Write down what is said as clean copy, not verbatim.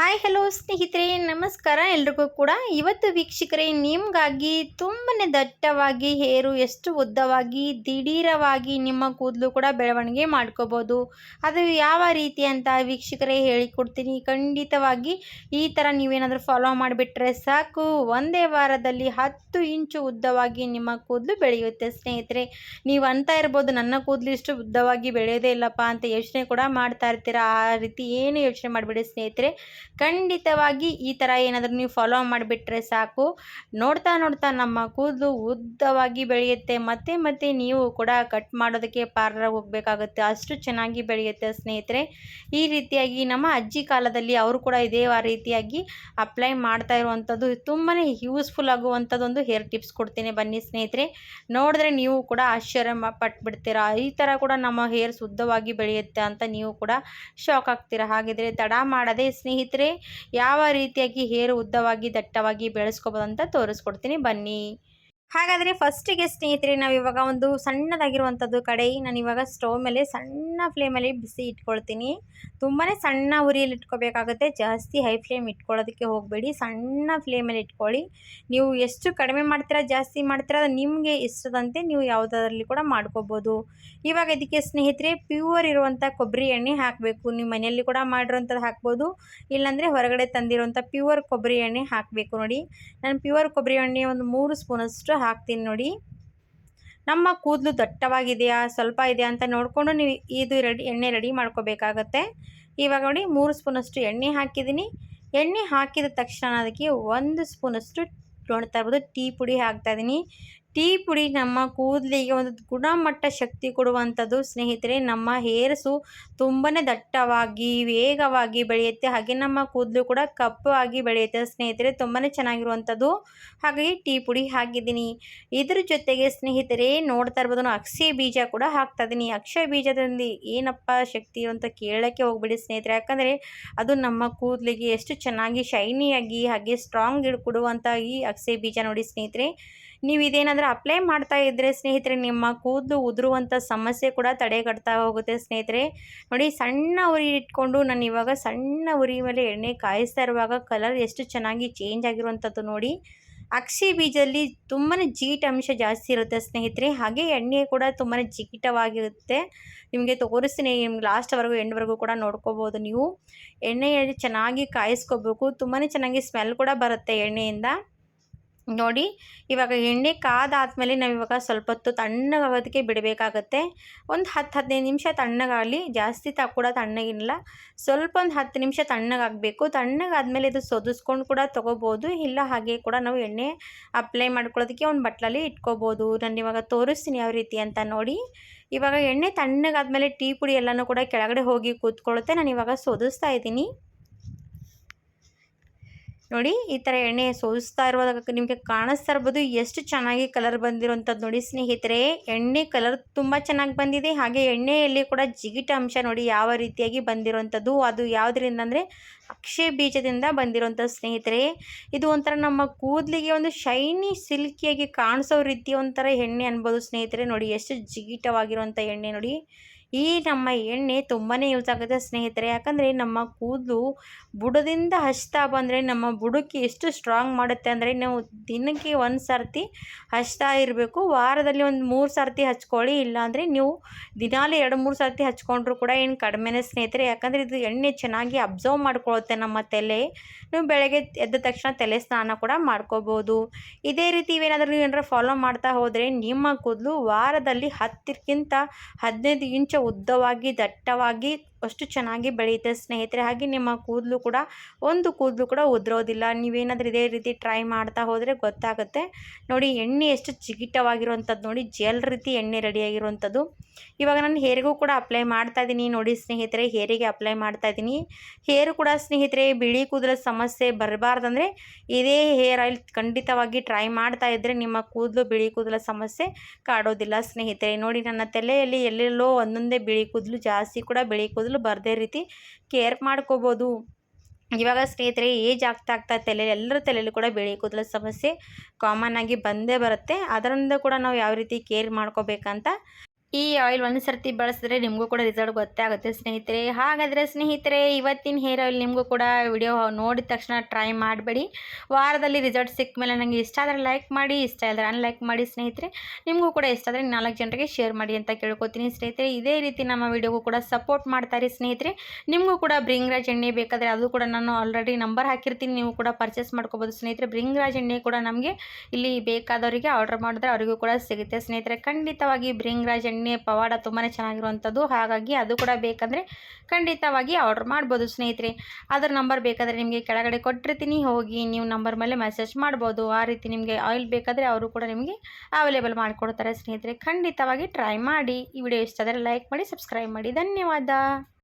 Hi hello ಸ್ನೇಹಿತರೆ, ನಮಸ್ಕಾರ ಎಲ್ರಿಗೂ ಕೂಡ. ಇವತ್ತು ವೀಕ್ಷಕರೇ, ನಿಮಗಾಗಿ ತುಂಬನೇ ದಟ್ಟವಾಗಿ ಹೇರು ಎಷ್ಟು ಉದ್ದವಾಗಿ ದಿಢೀರವಾಗಿ ನಿಮ್ಮ ಕೂದಲು ಕೂಡ ಬೆಳವಣಿಗೆ ಮಾಡ್ಕೋಬೋದು. ಅದು ಯಾವ ರೀತಿ ಅಂತ ವೀಕ್ಷಕರೇ ಹೇಳಿಕೊಡ್ತೀನಿ. ಖಂಡಿತವಾಗಿ ಈ ಥರ ನೀವೇನಾದರೂ ಫಾಲೋ ಮಾಡಿಬಿಟ್ರೆ ಸಾಕು, ಒಂದೇ ವಾರದಲ್ಲಿ 10 ಇಂಚು ಉದ್ದವಾಗಿ ನಿಮ್ಮ ಕೂದಲು ಬೆಳೆಯುತ್ತೆ. ಸ್ನೇಹಿತರೆ, ನೀವು ಅಂತ ಇರ್ಬೋದು, ನನ್ನ ಕೂದಲು ಇಷ್ಟು ಉದ್ದವಾಗಿ ಬೆಳೆಯೋದೇ ಇಲ್ಲಪ್ಪ ಅಂತ ಯೋಚನೆ ಕೂಡ ಮಾಡ್ತಾ ಇರ್ತೀರಾ. ಆ ರೀತಿ ಏನು ಯೋಚನೆ ಮಾಡಿಬಿಡಿ ಸ್ನೇಹಿತರೆ. ಖಂಡಿತವಾಗಿ ಈ ಥರ ಏನಾದರೂ ನೀವು ಫಾಲೋ ಮಾಡಿಬಿಟ್ರೆ ಸಾಕು, ನೋಡ್ತಾ ನೋಡ್ತಾ ನಮ್ಮ ಕೂದಲು ಉದ್ದವಾಗಿ ಬೆಳೆಯುತ್ತೆ. ಮತ್ತೆ ನೀವು ಕೂಡ ಕಟ್ ಮಾಡೋದಕ್ಕೆ ಪಾರ್ಲರ್ಗೆ ಹೋಗಬೇಕಾಗುತ್ತೆ, ಅಷ್ಟು ಚೆನ್ನಾಗಿ ಬೆಳೆಯುತ್ತೆ ಸ್ನೇಹಿತರೆ. ಈ ರೀತಿಯಾಗಿ ನಮ್ಮ ಅಜ್ಜಿ ಕಾಲದಲ್ಲಿ ಅವರು ಕೂಡ ಇದೇ ರೀತಿಯಾಗಿ ಅಪ್ಲೈ ಮಾಡ್ತಾ ಇರುವಂಥದ್ದು ತುಂಬಾ ಯೂಸ್ಫುಲ್ ಆಗುವಂಥದ್ದೊಂದು ಹೇರ್ ಟಿಪ್ಸ್ ಕೊಡ್ತೀನಿ. ಬನ್ನಿ ಸ್ನೇಹಿತರೆ, ನೋಡಿದ್ರೆ ನೀವು ಕೂಡ ಆಶ್ಚರ್ಯ ಪಟ್ಬಿಡ್ತೀರಾ. ಈ ಥರ ಕೂಡ ನಮ್ಮ ಹೇರ್ಸ್ ಉದ್ದವಾಗಿ ಬೆಳೆಯುತ್ತೆ ಅಂತ ನೀವು ಕೂಡ ಶಾಕ್ ಆಗ್ತೀರಾ. ಹಾಗಿದ್ರೆ ತಡ ಮಾಡದೆ ಸ್ನೇಹಿತರೆ, ಯಾವ ರೀತಿಯಾಗಿ ಹೇರು ಉದ್ದವಾಗಿ ದಟ್ಟವಾಗಿ ಬೆಳೆಸ್ಕೋಬೋದು ಅಂತ ತೋರಿಸ್ಕೊಡ್ತೀನಿ ಬನ್ನಿ. ಹಾಗಾದರೆ ಫಸ್ಟಿಗೆ ಸ್ನೇಹಿತರೆ, ನಾವಿವಾಗ ಒಂದು ಸಣ್ಣದಾಗಿರುವಂಥದ್ದು ಕಡಾಯಿ ನಾನಿವಾಗ ಸ್ಟವ್ ಮೇಲೆ ಸಣ್ಣ ಫ್ಲೇಮಲ್ಲಿ ಬಿಸಿ ಇಟ್ಕೊಳ್ತೀನಿ. ತುಂಬಾ ಸಣ್ಣ ಉರಿಯಲ್ಲಿ ಇಟ್ಕೋಬೇಕಾಗುತ್ತೆ, ಜಾಸ್ತಿ ಹೈ ಫ್ಲೇಮ್ ಇಟ್ಕೊಳ್ಳೋದಕ್ಕೆ ಹೋಗಬೇಡಿ. ಸಣ್ಣ ಫ್ಲೇಮಲ್ಲಿ ಇಟ್ಕೊಳ್ಳಿ. ನೀವು ಎಷ್ಟು ಕಡಿಮೆ ಮಾಡ್ತೀರಾ ಜಾಸ್ತಿ ಮಾಡ್ತೀರಾ ಅದು ನಿಮಗೆ ಇಷ್ಟದಂತೆ ನೀವು ಯಾವುದರಲ್ಲಿ ಕೂಡ ಮಾಡ್ಕೋಬೋದು. ಇವಾಗ ಇದಕ್ಕೆ ಸ್ನೇಹಿತರೆ ಪ್ಯೂರ್ ಇರುವಂಥ ಕೊಬ್ಬರಿ ಎಣ್ಣೆ ಹಾಕಬೇಕು. ನೀವು ಮನೆಯಲ್ಲಿ ಕೂಡ ಮಾಡಿರೋಂಥದ್ದು ಹಾಕ್ಬೋದು, ಇಲ್ಲಾಂದರೆ ಹೊರಗಡೆ ತಂದಿರುವಂಥ ಪ್ಯೂರ್ ಕೊಬ್ಬರಿ ಎಣ್ಣೆ ಹಾಕಬೇಕು. ನೋಡಿ, ನಾನು ಪ್ಯೂರ್ ಕೊಬ್ಬರಿ ಎಣ್ಣೆ ಒಂದು 3 ಸ್ಪೂನಷ್ಟು ಹಾಕ್ತೀನಿ. ನೋಡಿ, ನಮ್ಮ ಕೂದಲು ದಟ್ಟವಾಗಿದೆಯಾ ಸ್ವಲ್ಪ ಇದೆಯಾ ಅಂತ ನೋಡಿಕೊಂಡು ನೀವು ಇದು ಎಣ್ಣೆ ರೆಡಿ ಮಾಡ್ಕೋಬೇಕಾಗತ್ತೆ. ಇವಾಗ ನೋಡಿ 3 ಸ್ಪೂನಷ್ಟು ಎಣ್ಣೆ ಹಾಕಿದ್ದೀನಿ. ಎಣ್ಣೆ ಹಾಕಿದ ತಕ್ಷಣ ಅದಕ್ಕೆ 1 ಸ್ಪೂನಷ್ಟು ನೋಡ್ತಾ ಇರ್ಬೋದು ಟೀ ಪುಡಿ ಹಾಕ್ತಾಯಿದ್ದೀನಿ. ಟೀ ಪುಡಿ ನಮ್ಮ ಕೂದಲಿಗೆ ಒಂದು ಗುಣಮಟ್ಟ ಶಕ್ತಿ ಕೊಡುವಂಥದ್ದು ಸ್ನೇಹಿತರೆ. ನಮ್ಮ ಹೇರ್ಸು ತುಂಬಾ ದಟ್ಟವಾಗಿ ವೇಗವಾಗಿ ಬೆಳೆಯುತ್ತೆ, ಹಾಗೆ ನಮ್ಮ ಕೂದಲು ಕೂಡ ಕಪ್ಪಾಗಿ ಬೆಳೆಯುತ್ತೆ ಸ್ನೇಹಿತರೆ. ತುಂಬಾ ಚೆನ್ನಾಗಿರುವಂಥದ್ದು. ಹಾಗಾಗಿ ಟೀ ಪುಡಿ ಹಾಕಿದ್ದೀನಿ. ಇದ್ರ ಜೊತೆಗೆ ಸ್ನೇಹಿತರೆ ನೋಡ್ತಾ ಇರ್ಬೋದು, ನಾನು ಅಕ್ಷಯ ಬೀಜ ಕೂಡ ಹಾಕ್ತಾಯಿದ್ದೀನಿ. ಅಕ್ಷಯ ಬೀಜದಲ್ಲಿ ಏನಪ್ಪ ಶಕ್ತಿ ಅಂತ ಕೇಳೋಕ್ಕೆ ಹೋಗ್ಬಿಡಿ ಸ್ನೇಹಿತರೆ, ಯಾಕಂದರೆ ಅದು ನಮ್ಮ ಕೂದಲಿಗೆ ಎಷ್ಟು ಚೆನ್ನಾಗಿ ಶೈನಿಯಾಗಿ ಹಾಗೆ ಸ್ಟ್ರಾಂಗ್ ಕೊಡುವಂಥ ಈ ಅಕ್ಷಯ ಬೀಜ ನೋಡಿ ಸ್ನೇಹಿತರೆ. ನೀವು ಇದೇನಾದರೂ ಅಪ್ಲೈ ಮಾಡ್ತಾ ಇದ್ದರೆ ಸ್ನೇಹಿತರೆ, ನಿಮ್ಮ ಕೂದಲು ಉದುರುವಂಥ ಸಮಸ್ಯೆ ಕೂಡ ತಡೆಗಟ್ತಾ ಹೋಗುತ್ತೆ ಸ್ನೇಹಿತರೆ. ನೋಡಿ, ಸಣ್ಣ ಉರಿ ಇಟ್ಕೊಂಡು ನಾನು ಇವಾಗ ಸಣ್ಣ ಉರಿ ಮೇಲೆ ಎಣ್ಣೆ ಕಾಯಿಸ್ತಾ ಇರುವಾಗ ಕಲರ್ ಎಷ್ಟು ಚೆನ್ನಾಗಿ ಚೇಂಜ್ ಆಗಿರುವಂಥದ್ದು ನೋಡಿ. ಅಕ್ಷಯ ಬೀಜದಲ್ಲಿ ತುಂಬಾ ಜಿಗಿಟಂಶ ಜಾಸ್ತಿ ಇರುತ್ತೆ ಸ್ನೇಹಿತರೆ, ಹಾಗೆ ಎಣ್ಣೆ ಕೂಡ ತುಂಬಾ ಜಿಗಿಟವಾಗಿರುತ್ತೆ. ನಿಮಗೆ ತೋರಿಸ್ತೀನಿ, ನಿಮ್ಗೆ ಲಾಸ್ಟ್ವರೆಗೂ ಎಂಡ್ವರೆಗೂ ಕೂಡ ನೋಡ್ಕೋಬೋದು. ನೀವು ಎಣ್ಣೆಯಲ್ಲಿ ಚೆನ್ನಾಗಿ ಕಾಯಿಸ್ಕೋಬೇಕು, ತುಂಬಾ ಚೆನ್ನಾಗಿ ಸ್ಮೆಲ್ ಕೂಡ ಬರುತ್ತೆ ಎಣ್ಣೆಯಿಂದ. ನೋಡಿ, ಇವಾಗ ಎಣ್ಣೆ ಕಾದಾದಮೇಲೆ ನಾವಿವಾಗ ಸ್ವಲ್ಪ ಹೊತ್ತು ತಣ್ಣಗಾಗೋದಕ್ಕೆ ಬಿಡಬೇಕಾಗತ್ತೆ. ಒಂದು 10-15 ನಿಮಿಷ ತಣ್ಣಗಾಗಲಿ, ಜಾಸ್ತಿ ಕೂಡ ತಣ್ಣಗಿಲ್ಲ, ಸ್ವಲ್ಪ ಒಂದು 10 ನಿಮಿಷ ತಣ್ಣಗಾಗಬೇಕು. ತಣ್ಣಗಾದ್ಮೇಲೆ ಇದು ಸೋದಿಸ್ಕೊಂಡು ಕೂಡ ತೊಗೋಬೋದು, ಇಲ್ಲ ಹಾಗೆ ಕೂಡ ನಾವು ಎಣ್ಣೆ ಅಪ್ಲೈ ಮಾಡ್ಕೊಳ್ಳೋದಕ್ಕೆ ಒಂದು ಬಟ್ಲಲ್ಲಿ ಇಟ್ಕೋಬೋದು. ನಾನು ಇವಾಗ ತೋರಿಸ್ತೀನಿ ಯಾವ ರೀತಿ ಅಂತ. ನೋಡಿ, ಇವಾಗ ಎಣ್ಣೆ ತಣ್ಣಗಾದ್ಮೇಲೆ ಟೀ ಪುಡಿ ಎಲ್ಲನೂ ಕೂಡ ಕೆಳಗಡೆ ಹೋಗಿ ಕೂತ್ಕೊಳ್ಳುತ್ತೆ. ನಾನು ಇವಾಗ ಸೋದಿಸ್ತಾ ಇದ್ದೀನಿ. ನೋಡಿ, ಈ ಥರ ಎಣ್ಣೆ ಸೋಸ್ತಾ ಇರುವಾಗ ನಿಮಗೆ ಕಾಣಿಸ್ತಾ ಇರ್ಬೋದು ಎಷ್ಟು ಚೆನ್ನಾಗಿ ಕಲರ್ ಬಂದಿರೋಂಥದ್ದು ನೋಡಿ ಸ್ನೇಹಿತರೆ. ಎಣ್ಣೆ ಕಲರ್ ತುಂಬ ಚೆನ್ನಾಗಿ ಬಂದಿದೆ, ಹಾಗೆ ಎಣ್ಣೆಯಲ್ಲಿ ಕೂಡ ಜಿಗಿಟ ಅಂಶ ನೋಡಿ ಯಾವ ರೀತಿಯಾಗಿ ಬಂದಿರೋಂಥದ್ದು. ಅದು ಯಾವುದರಿಂದ ಅಂದರೆ ಅಕ್ಷಯ ಬೀಜದಿಂದ ಬಂದಿರೋಂಥ ಸ್ನೇಹಿತರೆ. ಇದು ಒಂಥರ ನಮ್ಮ ಕೂದಲಿಗೆ ಒಂದು ಶೈನಿ ಸಿಲ್ಕಿಯಾಗಿ ಕಾಣಿಸೋ ರೀತಿ ಒಂಥರ ಎಣ್ಣೆ ಅನ್ಬೋದು ಸ್ನೇಹಿತರೆ. ನೋಡಿ, ಎಷ್ಟು ಜಿಗಿಟವಾಗಿರುವಂಥ ಎಣ್ಣೆ ನೋಡಿ. ಈ ನಮ್ಮ ಎಣ್ಣೆ ತುಂಬಾ ಯೂಸ್ ಆಗುತ್ತೆ ಸ್ನೇಹಿತರೆ, ಯಾಕಂದರೆ ನಮ್ಮ ಕೂದಲು ಬುಡದಿಂದ ಹಚ್ತಾ ಬಂದರೆ ನಮ್ಮ ಬುಡಕ್ಕೆ ಎಷ್ಟು ಸ್ಟ್ರಾಂಗ್ ಮಾಡುತ್ತೆ ಅಂದರೆ, ನಾವು ದಿನಕ್ಕೆ 1 ಸರ್ತಿ ಹಚ್ತಾ ಇರಬೇಕು. ವಾರದಲ್ಲಿ ಒಂದು 3 ಸರ್ತಿ ಹಚ್ಕೊಳ್ಳಿ, ಇಲ್ಲಾಂದರೆ ನೀವು ದಿನಾಲು 2-3 ಸರ್ತಿ ಹಚ್ಕೊಂಡ್ರೂ ಕೂಡ ಏನು ಕಡಿಮೆನೇ ಸ್ನೇಹಿತರೆ. ಯಾಕಂದರೆ ಇದು ಎಣ್ಣೆ ಚೆನ್ನಾಗಿ ಅಬ್ಸರ್ವ್ ಮಾಡ್ಕೊಳ್ಳುತ್ತೆ ನಮ್ಮ ತಲೆ. ನೀವು ಬೆಳಗ್ಗೆ ಎದ್ದ ತಕ್ಷಣ ತಲೆ ಸ್ನಾನ ಕೂಡ ಮಾಡ್ಕೋಬೋದು. ಇದೇ ರೀತಿ ಇವೇನಾದರೂ ಏನಾದರೂ ಫಾಲೋ ಮಾಡ್ತಾ ಹೋದರೆ ನಿಮ್ಮ ಕೂದಲು ವಾರದಲ್ಲಿ 10ಕ್ಕಿಂತ 15 ಇಂಚು ಉದ್ದವಾಗಿ ದಟ್ಟವಾಗಿ ಅಷ್ಟು ಚೆನ್ನಾಗಿ ಬೆಳೆಯುತ್ತೆ ಸ್ನೇಹಿತರೆ. ಹಾಗೆ ನಿಮ್ಮ ಕೂದಲು ಕೂಡ ಒಂದು ಕೂದಲು ಕೂಡ ಉದುರೋದಿಲ್ಲ. ನೀವೇನಾದರೂ ಇದೇ ರೀತಿ ಟ್ರೈ ಮಾಡ್ತಾ ಹೋದರೆ ಗೊತ್ತಾಗುತ್ತೆ. ನೋಡಿ, ಎಣ್ಣೆ ಎಷ್ಟು ಜಿಗಿಟವಾಗಿರುವಂಥದ್ದು ನೋಡಿ, ಜೆಲ್ ರೀತಿ ಎಣ್ಣೆ ರೆಡಿಯಾಗಿರುವಂಥದ್ದು. ಇವಾಗ ನಾನು ಹೇರಿಗೂ ಕೂಡ ಅಪ್ಲೈ ಮಾಡ್ತಾ ಇದ್ದೀನಿ. ನೋಡಿ ಸ್ನೇಹಿತರೆ, ಹೇರಿಗೆ ಅಪ್ಲೈ ಮಾಡ್ತಾ ಇದ್ದೀನಿ. ಹೇರು ಕೂಡ ಸ್ನೇಹಿತರೆ ಬಿಳಿ ಕೂದಲ ಸಮಸ್ಯೆ ಬರಬಾರ್ದಂದರೆ ಇದೇ ಹೇರ್ ಆಯಿಲ್ ಖಂಡಿತವಾಗಿ ಟ್ರೈ ಮಾಡ್ತಾ ಇದ್ದರೆ ನಿಮ್ಮ ಕೂದಲು ಬಿಳಿ ಕೂದಲ ಸಮಸ್ಯೆ ಕಾಡೋದಿಲ್ಲ ಸ್ನೇಹಿತರೆ. ನೋಡಿ, ನನ್ನ ತಲೆಯಲ್ಲಿ ಎಲ್ಲೆಲ್ಲೋ ಒಂದೊಂದೇ ಬಿಳಿ ಕೂದಲು, ಜಾಸ್ತಿ ಕೂಡ ಬಿಳಿ ಕೂದಲು ಬರದೇ ರೀತಿ ಕೇರ್ ಮಾಡ್ಕೋಬೋದು. ಇವಾಗ ಸ್ನೇಹಿತರೆ ಏಜ್ ಆಗ್ತಾ ತಲೆಯಲ್ಲಿ ಎಲ್ಲರ ತಲೆಯಲ್ಲಿ ಕೂಡ ಬಿಳಿ ಕೂದಲ ಸಮಸ್ಯೆ ಕಾಮನ್ ಆಗಿ ಬಂದೇ ಬರುತ್ತೆ. ಅದರಿಂದ ಕೂಡ ನಾವು ಯಾವ ರೀತಿ ಕೇರ್ ಮಾಡ್ಕೋಬೇಕಂತ ಈ ಆಯಿಲ್ ಒಂದು ಸರ್ತಿ ಬಳಸಿದ್ರೆ ನಿಮಗೂ ಕೂಡ ರಿಸಲ್ಟ್ ಗೊತ್ತೇ ಆಗುತ್ತೆ ಸ್ನೇಹಿತರೆ. ಹಾಗಾದರೆ ಸ್ನೇಹಿತರೆ, ಇವತ್ತಿನ ಹೇರ್ ಆಯಿಲ್ ನಿಮಗೂ ಕೂಡ ವಿಡಿಯೋ ನೋಡಿದ ತಕ್ಷಣ ಟ್ರೈ ಮಾಡಬೇಡಿ. ವಾರದಲ್ಲಿ ರಿಸಲ್ಟ್ ಸಿಕ್ಕ ಮೇಲೆ ನನಗೆ ಇಷ್ಟ ಆದರೆ ಲೈಕ್ ಮಾಡಿ, ಇಷ್ಟ ಇಲ್ಲದ್ರೆ ಅನ್ಲೈಕ್ ಮಾಡಿ ಸ್ನೇಹಿತರೆ. ನಿಮಗೂ ಕೂಡ ಇಷ್ಟ ಆದರೆ 4 ಜನರಿಗೆ ಶೇರ್ ಮಾಡಿ ಅಂತ ಕೇಳ್ಕೊತೀನಿ ಸ್ನೇಹಿತರೆ. ಇದೇ ರೀತಿ ನಮ್ಮ ವಿಡಿಯೋಗೂ ಕೂಡ ಸಪೋರ್ಟ್ ಮಾಡ್ತಾರೆ ಸ್ನೇಹಿತರೆ. ನಿಮಗೂ ಕೂಡ ಭೃಂಗರಾಜ್ ಎಣ್ಣೆ ಬೇಕಾದರೆ ಅದು ಕೂಡ ನಾನು ಆಲ್ರೆಡಿ ನಂಬರ್ ಹಾಕಿರ್ತೀನಿ, ನೀವು ಕೂಡ ಪರ್ಚೇಸ್ ಮಾಡ್ಕೋಬೋದು ಸ್ನೇಹಿತರೆ. ಭೃಂಗರಾಜ್ ಎಣ್ಣೆ ಕೂಡ ನಮಗೆ ಇಲ್ಲಿ ಬೇಕಾದವರಿಗೆ ಆರ್ಡರ್ ಮಾಡಿದ್ರೆ ಅವರಿಗೂ ಕೂಡ ಸಿಗುತ್ತೆ ಸ್ನೇಹಿತರೆ. ಖಂಡಿತವಾಗಿ ಭೃಂಗರಾಜ್ ಎಣ್ಣೆ ಪವಾಡ ತುಂಬಾ ಚೆನ್ನಾಗಿರುವಂಥದ್ದು. ಹಾಗಾಗಿ ಅದು ಕೂಡ ಬೇಕಂದರೆ ಖಂಡಿತವಾಗಿ ಆರ್ಡರ್ ಮಾಡ್ಬೋದು ಸ್ನೇಹಿತರೆ. ಅದರ ನಂಬರ್ ಬೇಕಾದರೆ ನಿಮಗೆ ಕೆಳಗಡೆ ಕೊಟ್ಟಿರ್ತೀನಿ, ಹೋಗಿ ನೀವು ನಂಬರ್ ಮೇಲೆ ಮೆಸೇಜ್ ಮಾಡ್ಬೋದು. ಆ ರೀತಿ ನಿಮಗೆ ಆಯಿಲ್ ಬೇಕಾದರೆ ಅವರು ಕೂಡ ನಿಮಗೆ ಅವೈಲೇಬಲ್ ಮಾಡಿಕೊಡ್ತಾರೆ ಸ್ನೇಹಿತರೆ. ಖಂಡಿತವಾಗಿ ಟ್ರೈ ಮಾಡಿ. ಈ ವಿಡಿಯೋ ಇಷ್ಟ ಆದರೆ ಲೈಕ್ ಮಾಡಿ, ಸಬ್ಸ್ಕ್ರೈಬ್ ಮಾಡಿ. ಧನ್ಯವಾದ.